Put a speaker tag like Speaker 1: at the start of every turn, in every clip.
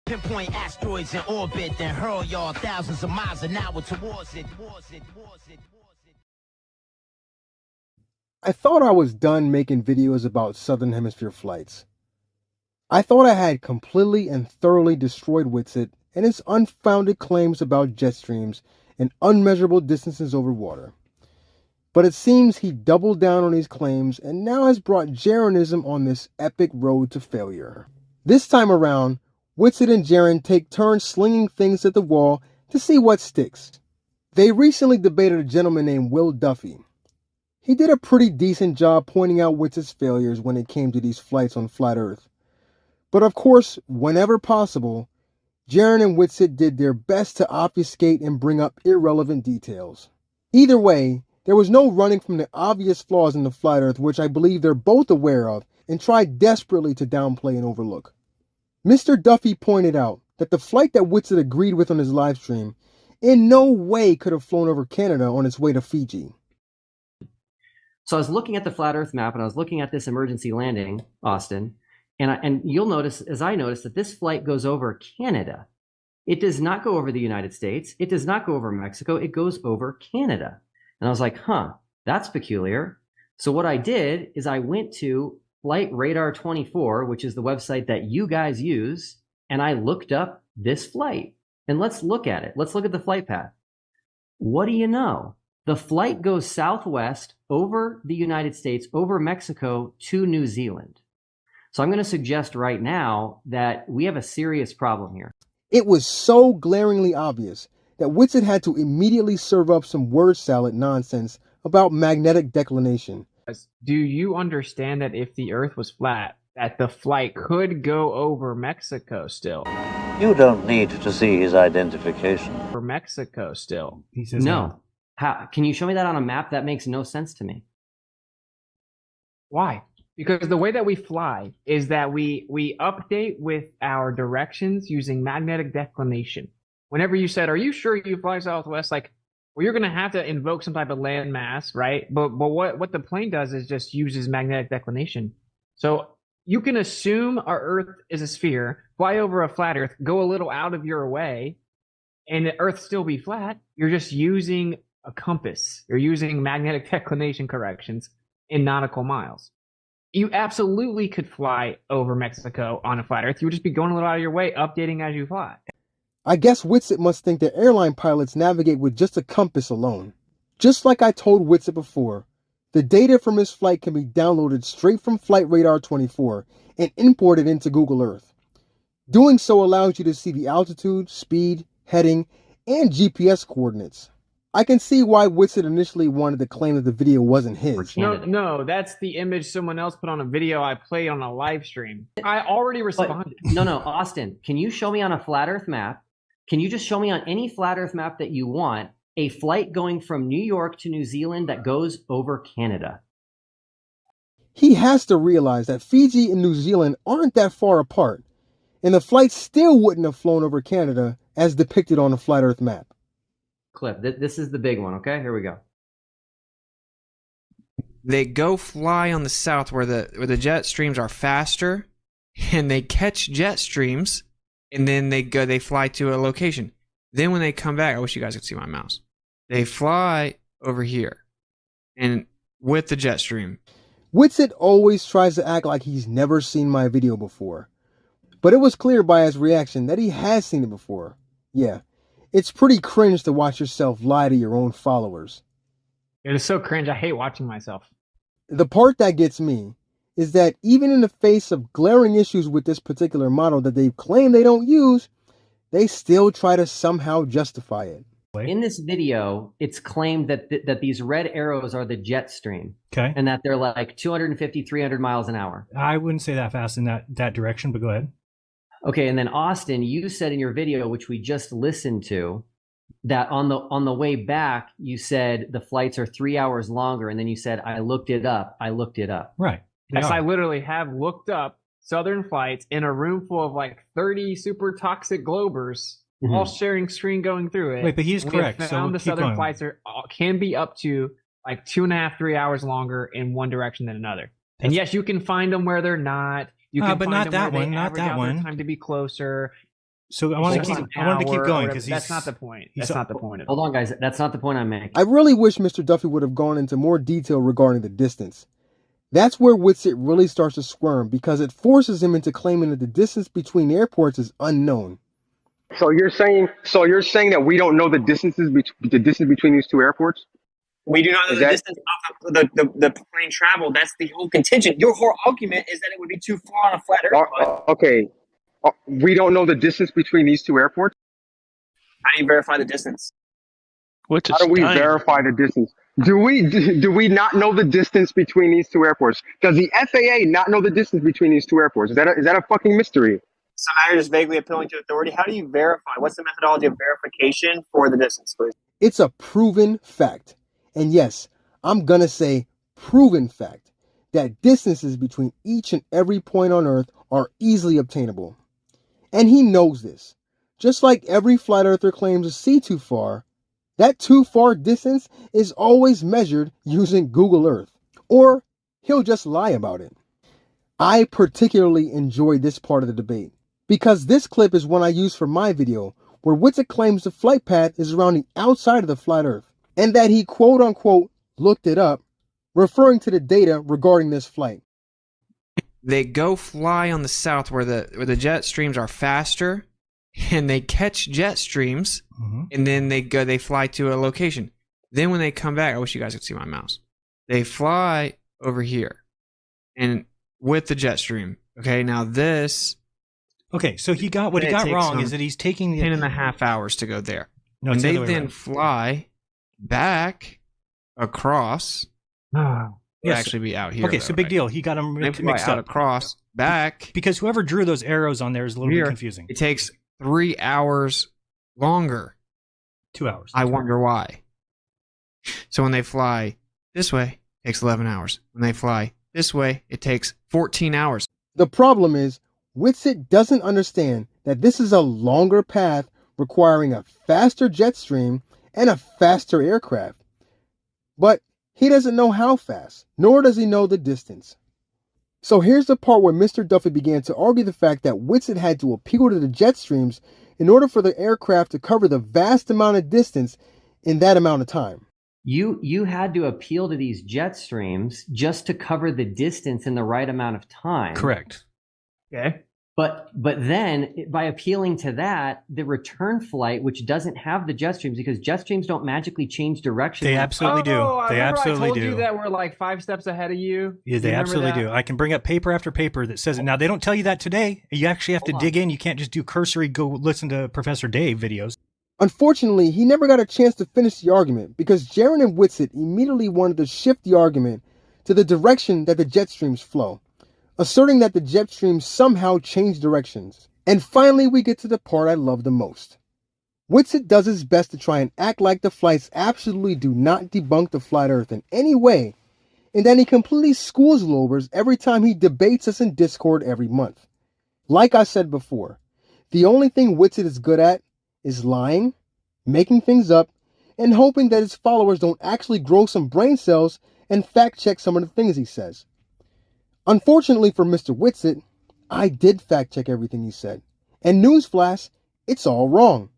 Speaker 1: Pinpoint asteroids in orbit, then hurl y'all thousands of miles an hour towards it.
Speaker 2: I thought I was done making videos about Southern Hemisphere flights. I thought I had completely and thoroughly destroyed Witsit and its unfounded claims about jet streams and unmeasurable distances over water. But it seems he doubled down on these claims and now has brought Jarenism on this epic road to failure. This time around, Witsit and Jaren take turns slinging things at the wall to see what sticks. They recently debated a gentleman named Will Duffy. He did a pretty decent job pointing out Witsit's failures when it came to these flights on flat Earth. But of course, whenever possible, Jaren and Witsit did their best to obfuscate and bring up irrelevant details. Either way, there was no running from the obvious flaws in the flat Earth, which I believe they're both aware of and try desperately to downplay and overlook. Mr. Duffy pointed out that the flight that Witsit agreed with on his livestream in no way could have flown over Canada on its way to Fiji.
Speaker 3: So I was looking at the flat Earth map and I was looking at this emergency landing, Austin, and you'll notice, as I noticed, that this flight goes over Canada. It does not go over the United States. It does not go over Mexico. It goes over Canada. And I was like, that's peculiar. So what I did is I went to Flight Radar 24, which is the website that you guys use, and I looked up this flight. And let's look at it. Let's look at the flight path. What do you know? The flight goes southwest over the United States, over Mexico to New Zealand. So I'm going to suggest right now that we have a serious problem here.
Speaker 2: It was so glaringly obvious that Witsit had to immediately serve up some word salad nonsense about magnetic declination.
Speaker 4: Do you understand that if the Earth was flat, that the flight could go over Mexico still?
Speaker 5: You don't need to see his identification.
Speaker 4: For Mexico still.
Speaker 6: He says
Speaker 3: No. How, can you show me that on a map? That makes no sense to me.
Speaker 4: Why? Because the way that we fly is that we update with our directions using magnetic declination. Whenever you said, are you sure you fly southwest? Like, well, you're going to have to invoke some type of land mass, right? But what the plane does is just uses magnetic declination. So you can assume our Earth is a sphere, fly over a flat Earth, go a little out of your way, and the Earth still be flat. You're just using a compass. You're using magnetic declination corrections in nautical miles. You absolutely could fly over Mexico on a flat Earth. You would just be going a little out of your way, updating as you fly.
Speaker 2: I guess Witsit must think that airline pilots navigate with just a compass alone. Just like I told Witsit before, the data from his flight can be downloaded straight from Flight Radar 24 and imported into Google Earth. Doing so allows you to see the altitude, speed, heading, and GPS coordinates. I can see why Witsit initially wanted to claim that the video wasn't his.
Speaker 4: No, that's the image someone else put on a video I played on a live stream. I already responded.
Speaker 3: No, Austin, can you show me on a flat Earth map? Can you just show me on any flat Earth map that you want a flight going from New York to New Zealand that goes over Canada?
Speaker 2: He has to realize that Fiji and New Zealand aren't that far apart, and the flight still wouldn't have flown over Canada as depicted on a flat Earth map.
Speaker 3: Clip, this is the big one, okay? Here we go.
Speaker 7: They go fly on the south where the jet streams are faster, and they catch jet streams, and then they fly to a location. Then when they come back, I wish you guys could see my mouse. They fly over here, and with the jet stream.
Speaker 2: Witsit always tries to act like he's never seen my video before, but it was clear by his reaction that he has seen it before. Yeah, it's pretty cringe to watch yourself lie to your own followers.
Speaker 4: It is so cringe. I hate watching myself.
Speaker 2: The part that gets me is that even in the face of glaring issues with this particular model that they claim they don't use, they still try to somehow justify it.
Speaker 3: In this video, it's claimed that these red arrows are the jet stream.
Speaker 6: Okay.
Speaker 3: And that they're like 250, 300 miles an hour.
Speaker 6: I wouldn't say that fast in that direction, but go ahead.
Speaker 3: Okay, and then Austin, you said in your video, which we just listened to, that on the way back, you said the flights are 3 hours longer, and then you said, I looked it up.
Speaker 6: Right.
Speaker 4: Yes, I literally have looked up Southern flights in a room full of like 30 super toxic globers, all sharing screen going through it.
Speaker 6: Wait, but he's correct.
Speaker 4: We found the Southern flights can be up to like 2.5, 3 hours longer in one direction than another. And yes, you can find them where they're not. You can
Speaker 6: but
Speaker 4: find
Speaker 6: not
Speaker 4: them
Speaker 6: that
Speaker 4: where
Speaker 6: one.
Speaker 4: they
Speaker 6: Not
Speaker 4: average
Speaker 6: that
Speaker 4: out
Speaker 6: one.
Speaker 4: their time to be closer.
Speaker 6: So I want to keep going because
Speaker 4: that's not the point. That's not the point.
Speaker 3: Hold on, guys. That's not the point I'm making.
Speaker 2: I really wish Mr. Duffy would have gone into more detail regarding the distance. That's where Witsit really starts to squirm because it forces him into claiming that the distance between airports is unknown.
Speaker 8: So you're saying that we don't know the distance between these two airports?
Speaker 9: We do not know the distance of the plane travel. That's the whole contingent. Your whole argument is that it would be too far on a flat Earth.
Speaker 8: Okay. We don't know the distance between these two airports?
Speaker 9: How do you verify the distance?
Speaker 8: How do we verify the distance? Do we not know the distance between these two airports? Does the FAA not know the distance between these two airports? Is that a fucking mystery?
Speaker 9: So now you're just vaguely appealing to authority. How do you verify? What's the methodology of verification for the distance, please?
Speaker 2: It's a proven fact. And yes, I'm gonna say proven fact that distances between each and every point on Earth are easily obtainable. And he knows this. Just like every flat earther claims to see too far, that too far distance is always measured using Google Earth. Or he'll just lie about it. I particularly enjoyed this part of the debate because this clip is one I use for my video where Witsit claims the flight path is around the outside of the flat Earth and that he quote unquote looked it up, referring to the data regarding this flight.
Speaker 7: They go fly on the south where the jet streams are faster, and they catch jet streams, and then they fly to a location. Then when they come back, I wish you guys could see my mouse. They fly over here, and with the jet stream. Okay, now this.
Speaker 6: Okay, so he got wrong is that he's taking the
Speaker 7: 10.5 hours to go there.
Speaker 6: No,
Speaker 7: and
Speaker 6: it's
Speaker 7: they
Speaker 6: the other way
Speaker 7: then
Speaker 6: around.
Speaker 7: fly back across. Would
Speaker 6: Yes.
Speaker 7: actually be out here.
Speaker 6: Okay,
Speaker 7: though,
Speaker 6: so big
Speaker 7: right?
Speaker 6: deal. He got them
Speaker 7: They fly
Speaker 6: mixed
Speaker 7: out
Speaker 6: up.
Speaker 7: across, back.
Speaker 6: Because whoever drew those arrows on there is a little bit confusing.
Speaker 7: It takes 3 hours longer.
Speaker 6: 2 hours.
Speaker 7: I wonder why. So when they fly this way, it takes 11 hours. When they fly this way, it takes 14 hours.
Speaker 2: The problem is, Witsit doesn't understand that this is a longer path requiring a faster jet stream and a faster aircraft. But he doesn't know how fast, nor does he know the distance. So here's the part where Mr. Duffy began to argue the fact that Witsit had to appeal to the jet streams in order for the aircraft to cover the vast amount of distance in that amount of time.
Speaker 3: You had to appeal to these jet streams just to cover the distance in the right amount of time.
Speaker 6: Correct.
Speaker 4: Okay.
Speaker 3: But then by appealing to that, the return flight, which doesn't have the jet streams, because jet streams don't magically change direction.
Speaker 6: They absolutely do. They absolutely
Speaker 4: I told
Speaker 6: do.
Speaker 4: you that we're like 5 steps ahead of you.
Speaker 6: Yeah, they absolutely do. I can bring up paper after paper that says it. Now, they don't tell you that today. You actually have to dig in. You can't just do cursory, go listen to Professor Dave videos.
Speaker 2: Unfortunately, he never got a chance to finish the argument because Jaren and Witsit immediately wanted to shift the argument to the direction that the jet streams flow, asserting that the jet streams somehow change directions. And finally, we get to the part I love the most. Witsit does his best to try and act like the flights absolutely do not debunk the flat Earth in any way, and then he completely schools Lobers every time he debates us in Discord every month. Like I said before, the only thing Witsit is good at is lying, making things up, and hoping that his followers don't actually grow some brain cells and fact check some of the things he says. Unfortunately for Mr. Witsit, I did fact check everything he said. And newsflash, it's all wrong.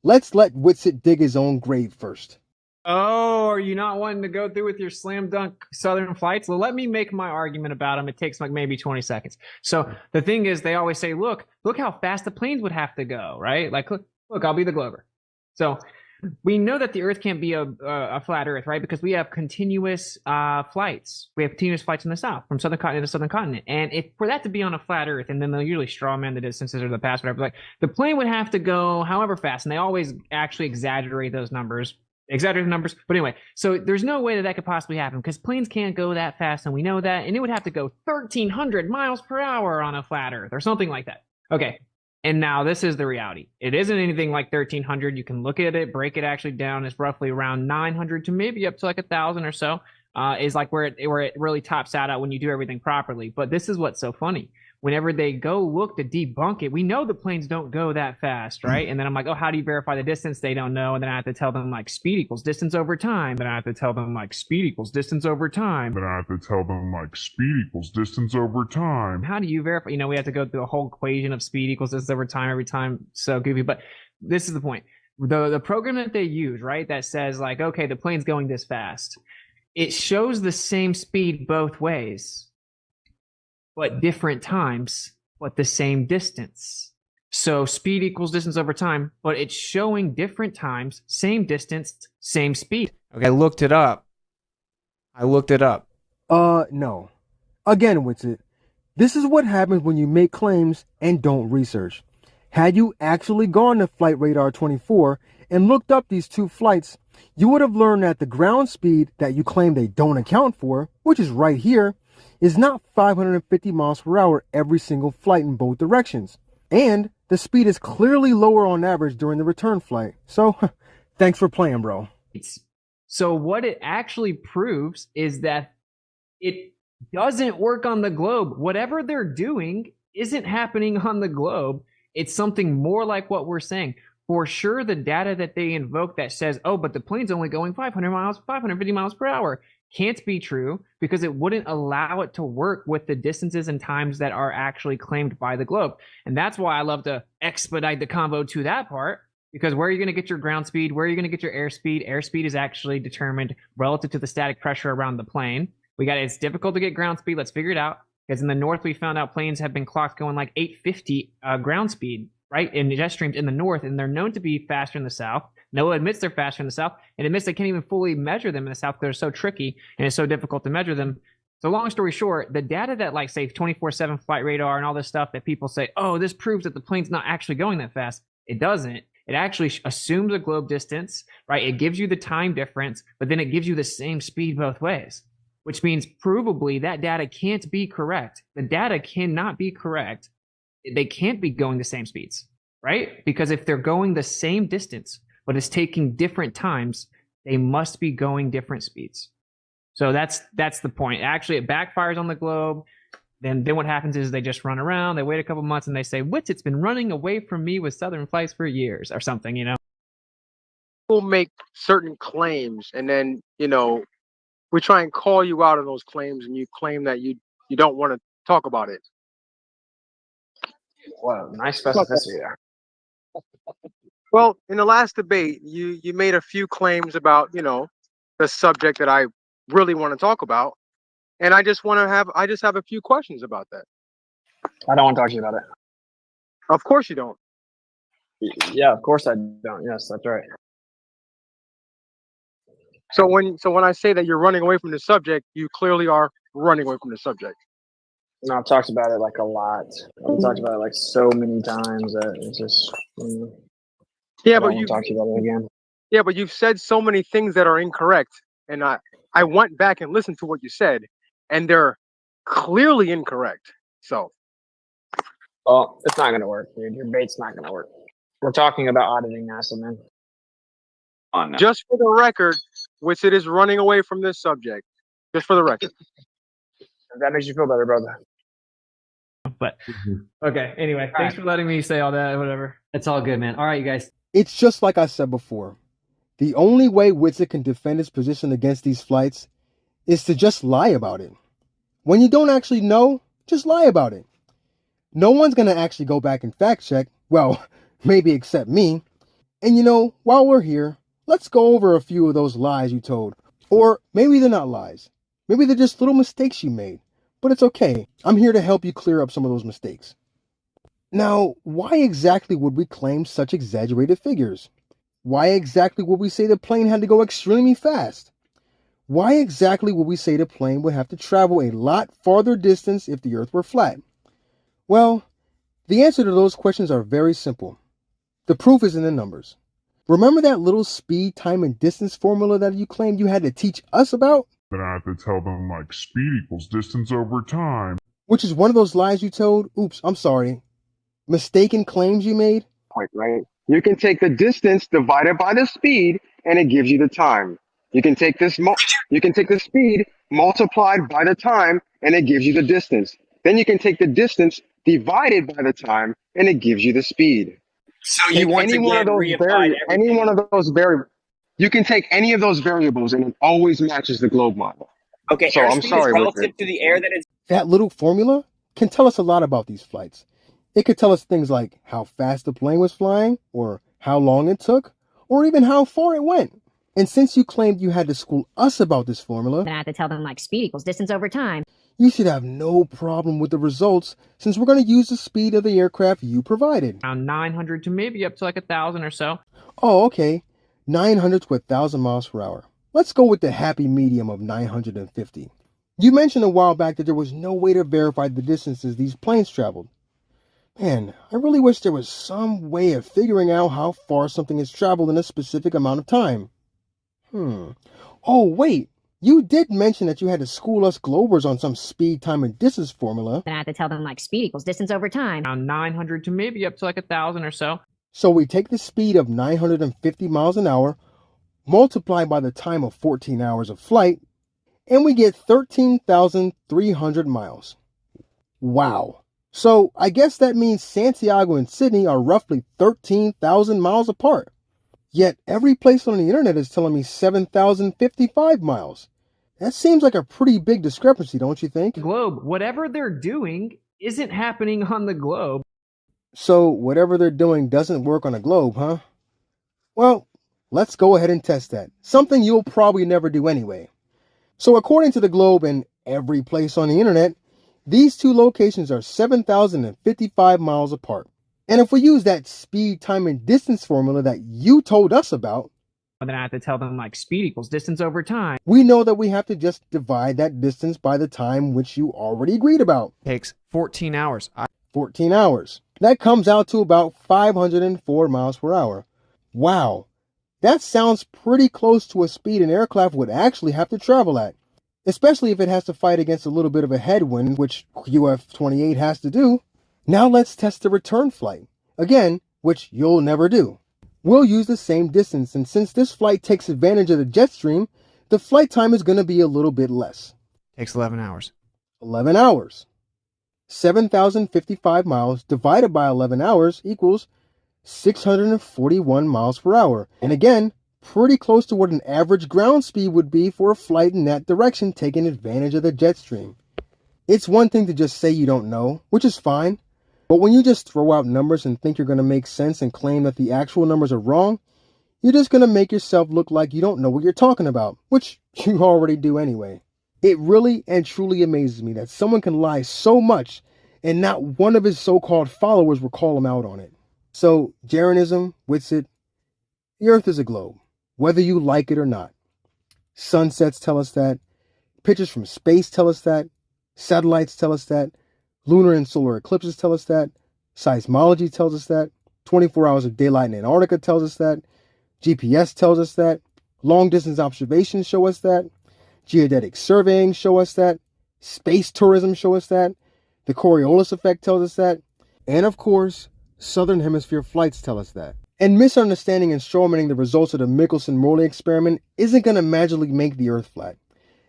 Speaker 2: Let's let Witsit dig his own grave first.
Speaker 4: Oh, are you not wanting to go through with your slam dunk Southern flights? Well, let me make my argument about them. It takes like maybe 20 seconds. So the thing is, they always say, look how fast the planes would have to go, right? Like, look, I'll be the Glover. So we know that the Earth can't be a flat Earth, right? Because we have continuous flights. We have continuous flights in the south, from southern continent to southern continent. And if for that to be on a flat Earth, and then they'll usually straw man the distances or the past, whatever, like the plane would have to go however fast. And they always actually exaggerate those numbers. But anyway, so there's no way that could possibly happen because planes can't go that fast, and we know that. And it would have to go 1,300 miles per hour on a flat Earth or something like that. Okay. And now this is the reality. It isn't anything like 1,300. You can look at it, break it actually down. It's roughly around 900 to maybe up to like 1,000 or so is like where it really tops out at when you do everything properly. But this is what's so funny. whenever they go look to debunk it, we know the planes don't go that fast, right? And then I'm like, oh, how do you verify the distance? They don't know. And then I have to tell them like speed equals distance over time. Then I have to tell them like speed equals distance over time.
Speaker 10: Then I have to tell them like speed equals distance over time.
Speaker 4: How do you verify? You know, we have to go through a whole equation of speed equals distance over time every time. So goofy. But this is the point. The program that they use, right, that says like, okay, the plane's going this fast. It shows the same speed both ways, but different times, but the same distance. So speed equals distance over time, but it's showing different times, same distance, same speed.
Speaker 7: Okay, I looked it up.
Speaker 2: No. Again, Witsit, this is what happens when you make claims and don't research. Had you actually gone to Flight Radar 24 and looked up these two flights, you would have learned that the ground speed that you claim they don't account for, which is right here, is not 550 miles per hour every single flight in both directions. And the speed is clearly lower on average during the return flight. So, thanks for playing, bro.
Speaker 4: So what it actually proves is that it doesn't work on the globe. Whatever they're doing isn't happening on the globe. It's something more like what we're saying. For sure, the data that they invoke that says, oh, but the plane's only going 550 miles per hour can't be true because it wouldn't allow it to work with the distances and times that are actually claimed by the globe. And that's why I love to expedite the convo to that part, because where are you going to get your ground speed? Where are you going to get your airspeed? Airspeed is actually determined relative to the static pressure around the plane. It's difficult to get ground speed. Let's figure it out. Because in the north, we found out planes have been clocked going like 850 ground speed, right? In jet streams in the north, and they're known to be faster in the south. NOAA admits they're faster in the south, and admits they can't even fully measure them in the south because they're so tricky and it's so difficult to measure them. So long story short, the data that like say 24/7 flight radar and all this stuff that people say, oh, this proves that the plane's not actually going that fast. It doesn't. It actually assumes a globe distance, right? It gives you the time difference, but then it gives you the same speed both ways, which means provably that data can't be correct. The data cannot be correct. They can't be going the same speeds, right? Because if they're going the same distance, but it's taking different times, they must be going different speeds. So that's the point. Actually, it backfires on the globe. Then what happens is they just run around, they wait a couple months, and they say, Witsit's been running away from me with Southern flights for years or something, you know?
Speaker 8: People make certain claims, and then, we try and call you out on those claims, and you claim that you don't want to talk about it.
Speaker 9: Wow, nice specificity there.
Speaker 8: Well, in the last debate, you made a few claims about, the subject that I really want to talk about. And I just have a few questions about that.
Speaker 9: I don't want to talk to you about it.
Speaker 8: Of course you don't.
Speaker 9: Yeah, of course I don't. Yes, that's right.
Speaker 8: So when I say that you're running away from the subject, you clearly are running away from the subject.
Speaker 9: No, I've talked about it like a lot. I've talked about it like so many times that it's just.
Speaker 8: Yeah,
Speaker 9: I
Speaker 8: but
Speaker 9: don't want to talk to you about it again.
Speaker 8: Yeah, but you've said so many things that are incorrect, and I went back and listened to what you said, and they're clearly incorrect. So.
Speaker 9: Well, it's not going to work, dude. Your bait's not going to work. We're talking about auditing NASA, man.
Speaker 8: Just for the record, Witsit is running away from this subject. Just for the record.
Speaker 9: If that makes you feel better, brother.
Speaker 4: But okay, anyway, thanks for letting me say all that, whatever.
Speaker 3: It's all good, man. All right, you guys.
Speaker 2: It's just like I said before. The only way Witsit can defend his position against these flights is to just lie about it. When you don't actually know, just lie about it. No one's going to actually go back and fact check. Well, maybe except me. And while we're here, let's go over a few of those lies you told. Or maybe they're not lies. Maybe they're just little mistakes you made. But it's okay. I'm here to help you clear up some of those mistakes. Now, why exactly would we claim such exaggerated figures? Why exactly would we say the plane had to go extremely fast? Why exactly would we say the plane would have to travel a lot farther distance if the Earth were flat? Well, the answer to those questions are very simple. The proof is in the numbers. Remember that little speed, time, and distance formula that you claimed you had to teach us about?
Speaker 10: Then I have to tell them like speed equals distance over time.
Speaker 2: Which is one of those lies you told? Oops, I'm sorry. Mistaken claims you made?
Speaker 8: Right. You can take the distance divided by the speed, and it gives you the time. You can take the speed multiplied by the time, and it gives you the distance. Then you can take the distance divided by the time, and it gives you the speed.
Speaker 9: So you
Speaker 8: Take
Speaker 9: once
Speaker 8: any one of
Speaker 9: again
Speaker 8: those
Speaker 9: reapplied
Speaker 8: any
Speaker 9: everything.
Speaker 8: one of those variables. You can take any of those variables, and it always matches the globe model.
Speaker 9: Okay,
Speaker 8: So I'm
Speaker 9: airspeed is
Speaker 8: sorry, Witsit.
Speaker 9: relative to the air that it's.
Speaker 2: That little formula can tell us a lot about these flights. It could tell us things like how fast the plane was flying, or how long it took, or even how far it went. And since you claimed you had to school us about this formula,
Speaker 11: Then I have to tell them like speed equals distance over time.
Speaker 2: you should have no problem with the results since we're going to use the speed of the aircraft you provided.
Speaker 4: Around 900 to maybe up to like 1,000 or so.
Speaker 2: Oh, okay. 900 to 1,000 miles per hour. Let's go with the happy medium of 950. You mentioned a while back that there was no way to verify the distances these planes traveled. Man, I really wish there was some way of figuring out how far something has traveled in a specific amount of time. Oh, wait. You did mention that you had to school us Globers on some speed, time, and distance formula.
Speaker 11: Then I have to tell them like speed equals distance over time.
Speaker 4: Around 900 to maybe up to like 1,000 or so.
Speaker 2: So we take the speed of 950 miles an hour, multiply by the time of 14 hours of flight, and we get 13,300 miles. Wow. So I guess that means Santiago and Sydney are roughly 13,000 miles apart. Yet every place on the internet is telling me 7,055 miles. That seems like a pretty big discrepancy, don't you think?
Speaker 4: Globe, whatever they're doing isn't happening on the globe.
Speaker 2: So whatever they're doing doesn't work on a globe, huh? Well, let's go ahead and test that. Something you'll probably never do anyway. So according to the globe and every place on the internet, these two locations are 7,055 miles apart. And if we use that speed, time, and distance formula that you told us about,
Speaker 4: Then I have to tell them like speed equals distance over time.
Speaker 2: we know that we have to just divide that distance by the time which you already agreed about.
Speaker 7: Takes 14 hours.
Speaker 2: 14 hours. That comes out to about 504 miles per hour. Wow. That sounds pretty close to a speed an aircraft would actually have to travel at, especially if it has to fight against a little bit of a headwind, which UF-28 has to do. Now let's test the return flight. Again, which you'll never do. We'll use the same distance, and since this flight takes advantage of the jet stream, the flight time is going to be a little bit less.
Speaker 7: Takes 11 hours.
Speaker 2: 11 hours. 7,055 miles divided by 11 hours equals 641 miles per hour. And again, pretty close to what an average ground speed would be for a flight in that direction taking advantage of the jet stream. It's one thing to just say you don't know, which is fine. But when you just throw out numbers and think you're going to make sense and claim that the actual numbers are wrong, you're just going to make yourself look like you don't know what you're talking about, which you already do anyway. It really and truly amazes me that someone can lie so much and not one of his so-called followers will call him out on it. So, Jarenism, Witsit, the Earth is a globe, whether you like it or not. Sunsets tell us that. Pictures from space tell us that. Satellites tell us that. Lunar and solar eclipses tell us that. Seismology tells us that. 24 hours of daylight in Antarctica tells us that. GPS tells us that. Long-distance observations show us that. Geodetic surveying show us that. Space tourism show us that. The Coriolis effect tells us that. And of course, Southern Hemisphere flights tell us that. And misunderstanding and strawmanning the results of the Michelson-Morley experiment isn't going to magically make the Earth flat.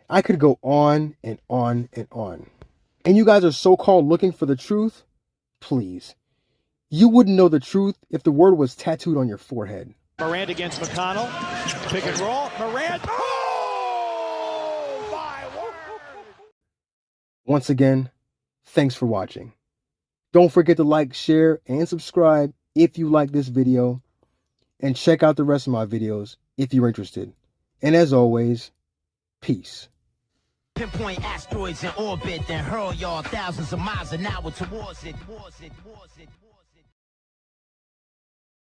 Speaker 2: I could go on and on and on. And you guys are so-called looking for the truth? Please. You wouldn't know the truth if the word was tattooed on your forehead.
Speaker 12: Morant against McConnell. Pick and roll. Morant. Oh, my word.
Speaker 2: Once again, thanks for watching. Don't forget to like, share, and subscribe if you like this video. And check out the rest of my videos if you're interested. And as always, peace.
Speaker 1: Pinpoint asteroids in orbit, then hurl y'all thousands of miles an hour towards it.